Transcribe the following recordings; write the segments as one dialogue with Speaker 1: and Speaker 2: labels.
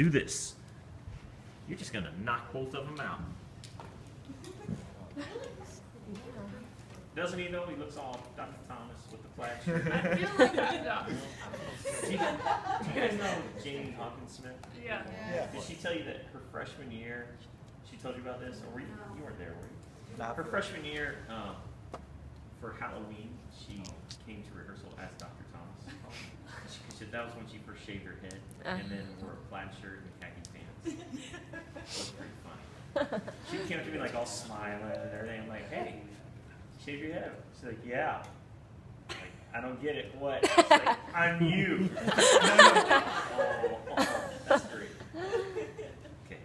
Speaker 1: do this. You're just gonna knock both of them out. Doesn't he though? He looks all Dr. Thomas with the plaid shirt.
Speaker 2: I feel like I know.
Speaker 1: Do you guys know Janie Hawkins Smith?
Speaker 2: Yeah.
Speaker 1: Did she tell you that her freshman year, she told you about this? Or you weren't there, were you?
Speaker 3: Not
Speaker 1: Her freshman year, for Halloween, she came to rehearsal as Dr. Thomas. That was when she first shaved her head, and then wore a plaid shirt and khaki pants. It was pretty funny. She came up to me like all smiling and everything. I'm like, hey, shave your head. She's like, yeah. I'm like, I don't get it. What? She's like, I'm you. Oh, that's great. Okay.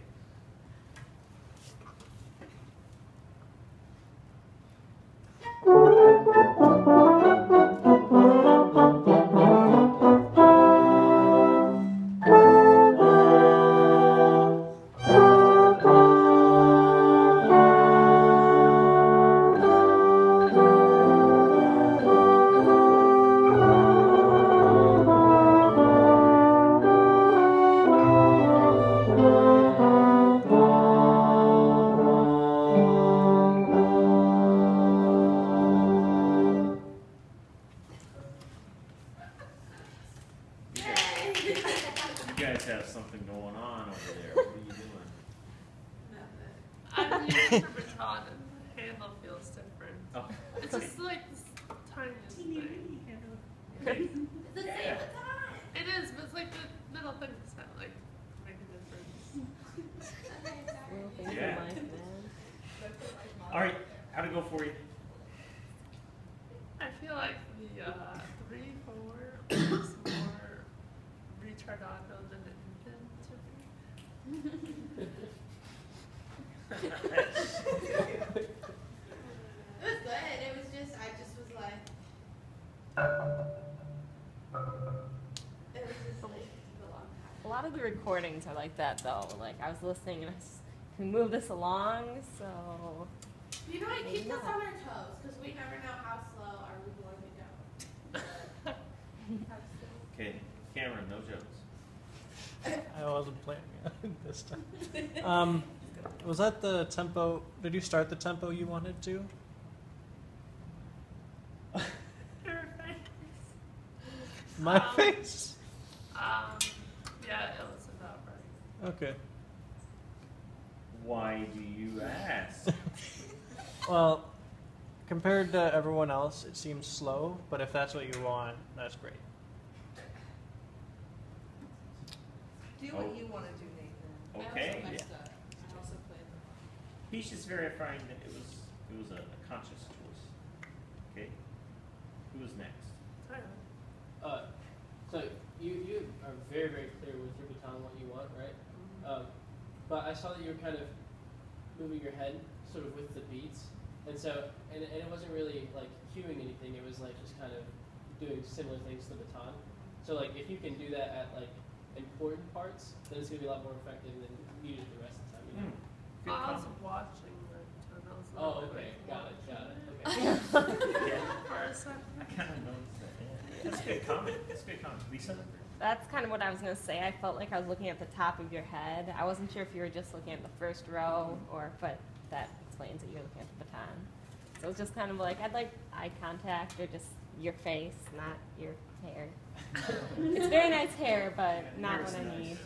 Speaker 1: You guys have something going on over there. What are you doing?
Speaker 2: I'm using for baton and the handle feels different.
Speaker 1: Oh.
Speaker 2: It's just like this tiniest thing.
Speaker 1: Okay.
Speaker 4: The same
Speaker 1: Yeah.
Speaker 4: baton.
Speaker 2: It is, but it's like the middle thing is not like make a difference.
Speaker 1: Yeah. All right, how'd it go for you?
Speaker 2: I feel like the 3/4 was more retardado than it intended to be.
Speaker 4: It was good. It was just, I just was like, it was just like a long time.
Speaker 5: A lot of the recordings are like that though. Like I was listening and I was, can we move this along? So
Speaker 4: You know, it
Speaker 5: Maybe
Speaker 4: keeps us
Speaker 5: not.
Speaker 4: on our toes because we never know how slow are we going to go.
Speaker 1: Okay, Cameron, no jokes.
Speaker 3: I wasn't planning it this time. Was that the tempo? Did you start the tempo you wanted to? My
Speaker 2: Um,
Speaker 3: face?
Speaker 2: Yeah, it was about right.
Speaker 3: Okay.
Speaker 1: Why do you ask?
Speaker 3: Well, compared to everyone else, it seems slow, but if that's what you want, that's great.
Speaker 6: Do what you want to do, Nathan.
Speaker 1: Okay.
Speaker 6: I also messed
Speaker 3: Yeah.
Speaker 6: up. I also played the
Speaker 1: He's just verifying that it was a conscious choice. Okay. Who was next?
Speaker 7: So you are very, very clear with your baton what you want, right? But I saw that you were kind of moving your head sort of with the beats, and so and it wasn't really like cueing anything. It was like just kind of doing similar things to the baton. So like if you can do that at like important parts, then it's gonna be a lot more effective than you do the rest of the time. You know?
Speaker 1: Good
Speaker 2: I was
Speaker 1: comment.
Speaker 2: watching the baton. I was a
Speaker 7: Oh,
Speaker 2: little
Speaker 7: okay,
Speaker 2: bit
Speaker 7: got it. Okay.
Speaker 2: For a second.
Speaker 1: I kind of noticed that. Yeah. That's a good comment. That's a good comment. Lisa?
Speaker 5: that's kind of what I was gonna say. I felt like I was looking at the top of your head. I wasn't sure if you were just looking at the first row or, but that explains that you're looking at the baton. So it's just kind of like I'd like eye contact or just your face, not your hair. It's very nice hair, but not
Speaker 1: Hair's
Speaker 5: what I
Speaker 1: nice.
Speaker 5: need.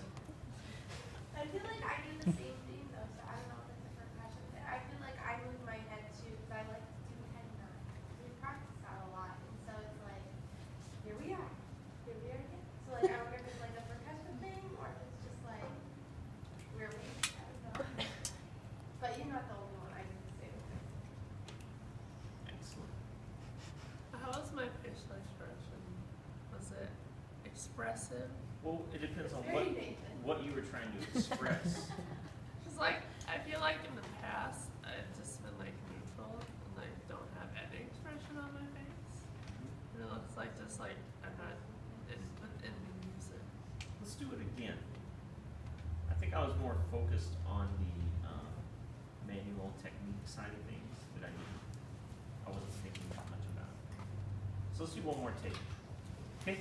Speaker 4: I feel like I do the same thing though, so I don't know if it's a percussion thing. I feel like I move my head too because I like to do head nods. We practice that a lot, and so it's like, here we are again. So like, I wonder if it's like a percussion thing or if it's just like where we, I don't know. But you're not the only one. I do the same thing.
Speaker 1: Excellent.
Speaker 2: How was my facial expression? Was it expressive?
Speaker 1: Well, it depends on
Speaker 4: Very Nathan.
Speaker 1: what you were trying to express.
Speaker 2: Cause like I feel like in the past I've just been like neutral and like don't have any expression on my face. And it looks like just like I'm not in music.
Speaker 1: Let's do it again. I think I was more focused on the manual technique side of things that I wasn't thinking that much about. So let's do one more take. Okay?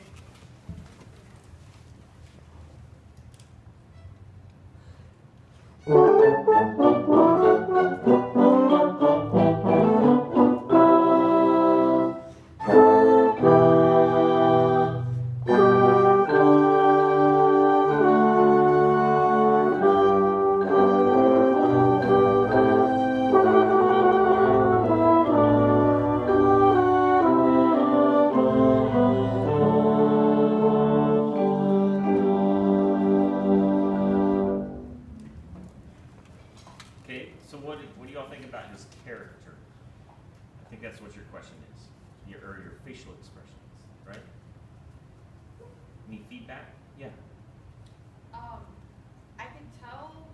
Speaker 1: y'all think about his character? I think that's what your question is, or your facial expressions, right? Any feedback? Yeah.
Speaker 8: I can tell,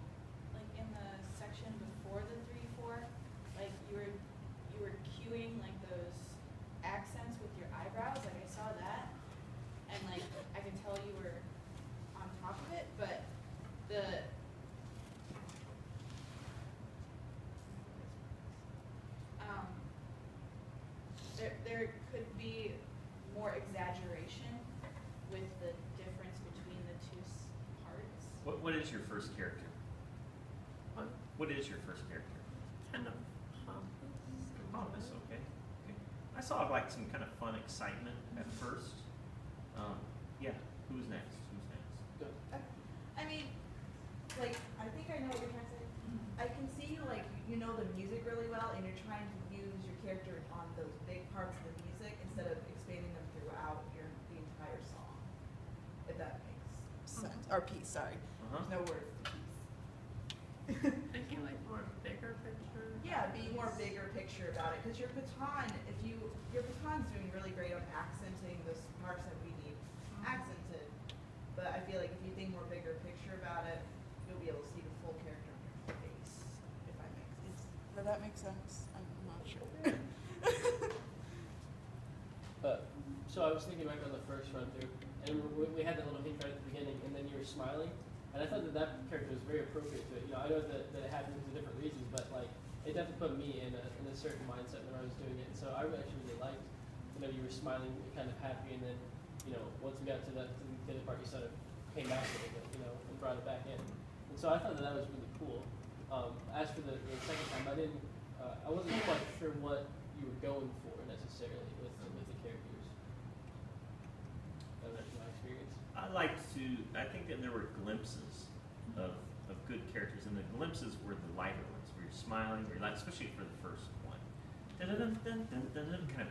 Speaker 8: like in the section before the 3-4, like you were cueing like those accents with your eyebrows. Like I saw that, and like I can tell you were on top of it. But there could be more exaggeration with the difference between the two parts.
Speaker 1: What is your first character?
Speaker 2: What?
Speaker 1: What is your first character?
Speaker 2: Kind of pompous.
Speaker 1: Pompous, okay. I saw like some kind of fun excitement at first. Yeah. Who's next?
Speaker 7: Go.
Speaker 6: I mean, like, I think I know what you're trying to say. I can see you, like, you know the music really well, and you're trying to use your character on those big parts of the music instead of expanding them throughout the entire song. If that makes sense. Or piece, sorry. There's no word for piece.
Speaker 2: Thinking like more bigger picture.
Speaker 6: Yeah, be more bigger picture about it. Because your baton, your baton's doing really great on accenting those parts that we need accented. But I feel like if you think more bigger picture about it, you'll be able to see the full character on your face. Does that make sense? I'm not sure.
Speaker 7: So I was thinking back on the first run through, and we had that little hint right at the beginning, and then you were smiling, and I thought that character was very appropriate to it. You know, I know that it happened for different reasons, but like it definitely put me in a certain mindset when I was doing it. And so I actually really liked, you were smiling, kind of happy, and then once we got to the other part, you sort of came back a little bit, and brought it back in. And so I thought that was really cool. As for the second time, I wasn't quite sure what you were going for necessarily with the characters. That was my experience.
Speaker 1: I think that there were glimpses of good characters, and the glimpses were the lighter ones, where you're smiling, where you're like, especially for the first one. Kind of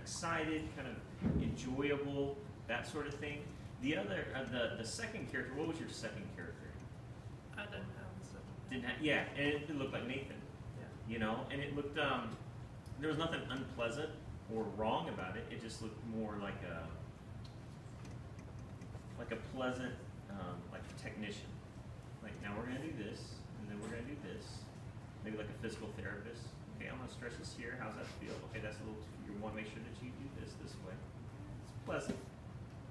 Speaker 1: excited, kind of enjoyable, that sort of thing. The other, the second character, what was your second character?
Speaker 2: I didn't have some.
Speaker 1: Yeah, and it looked like Nathan.
Speaker 2: Yeah.
Speaker 1: And it looked, there was nothing unpleasant or wrong about it. It just looked more like a pleasant, like technician. Like, now we're gonna do this, and then we're gonna do this. Maybe like a physical therapist. Okay, I'm gonna stretch this here. How's that feel? Okay, that's a little. You want to make sure that you do this way. It's pleasant,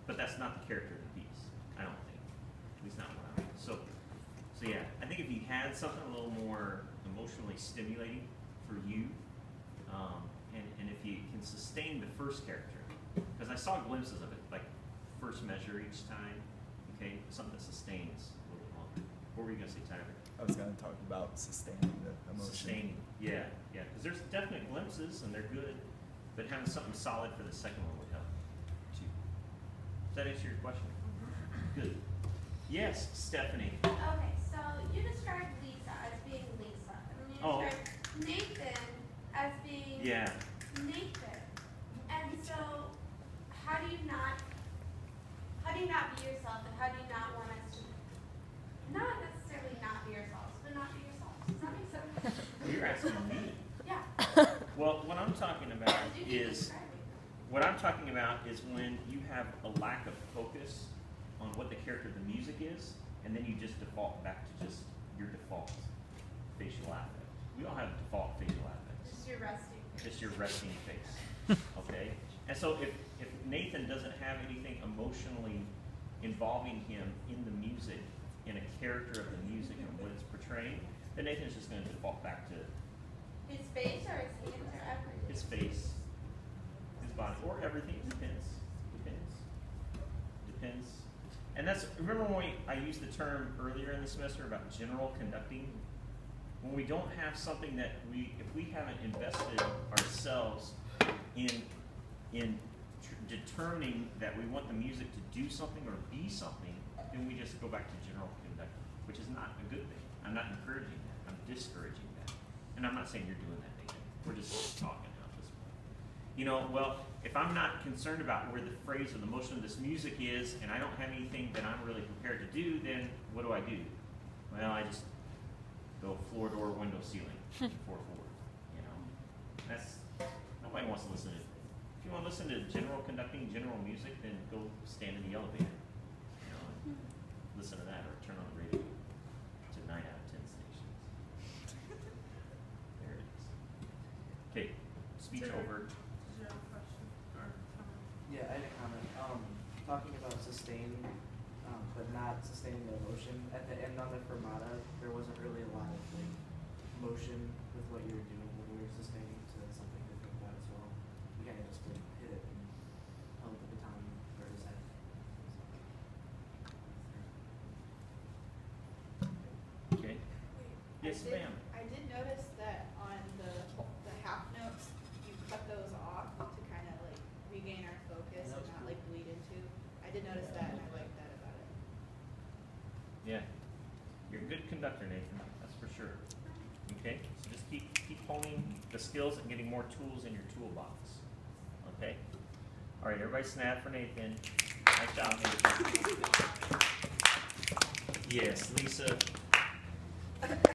Speaker 1: but that's not the character of the piece. I don't think. At least not what I mean. So yeah, I think if you had something a little more emotionally stimulating for you, and if you can sustain the first character, because I saw glimpses of it, like first measure each time. Okay, something that sustains a little bit longer. What were you gonna say, Tyler?
Speaker 9: I was going to talk about sustaining the emotion.
Speaker 1: Sustaining, yeah, because there's definite glimpses and they're good, but having something solid for the second one would help too. Does that answer your question? Good. Yes, Stephanie.
Speaker 4: Okay, so you described Lisa as being Lisa, and then you described Nathan as being Nathan. And so, how do you not be yourself, and how do you not want us to not necessarily not be yourselves, but not be yourselves? Does that make sense?
Speaker 1: You're asking me.
Speaker 4: Yeah.
Speaker 1: Well, what I'm talking about
Speaker 4: You keep
Speaker 1: is
Speaker 4: describing them.
Speaker 1: when you have a lack of focus on what the character of the music is, and then you just default back to just your default facial affect. We all have default facial affects.
Speaker 4: Just your resting.
Speaker 1: Just your resting face. Okay? And so if Nathan doesn't have anything emotionally involving him in the music, in a character of the music and what it's portraying, then Nathan's just going to default back to
Speaker 4: His face or his hands or everything?
Speaker 1: his face, his body, or everything. It depends. And that's, remember when I used the term earlier in the semester about general conducting? When we don't have something that if we haven't invested ourselves in determining that we want the music to do something or be something, then we just go back to general conducting, which is not a good thing. I'm not encouraging that. I'm discouraging that. And I'm not saying you're doing that, Nathan. We're just talking at this point. Well, if I'm not concerned about where the phrase or the motion of this music is, and I don't have anything that I'm really prepared to do, then what do? Well, I just go floor, door, window, ceiling, 4/4. That's, nobody wants to listen to, if you want to listen to general conducting, general music, then go stand in the elevator. You know, and listen to that, or turn on the radio to 9 out of 10 stations. There it is. Okay, speech
Speaker 2: Jared,
Speaker 1: over.
Speaker 2: Did you have a question or comment?
Speaker 10: Yeah, I had a comment. Talking about sustaining, but not sustaining the emotion. At the end on the fermata, there wasn't really a lot of like motion with what you were doing when we were sustaining, so that's something to think about as well. You kind of just like, hit it and held the baton for his head.
Speaker 1: Okay. Yes, ma'am.
Speaker 8: I did notice that on the half notes, you cut those off to kind of like regain our focus and not like bleed into. I did notice that and I like that about it.
Speaker 1: Yeah. You're a good conductor, Nathan. That's for sure. Okay? So just keep honing the skills and getting more tools in your toolbox. Okay? All right, everybody snap for Nathan. Nice job, Nathan. Yes, Lisa.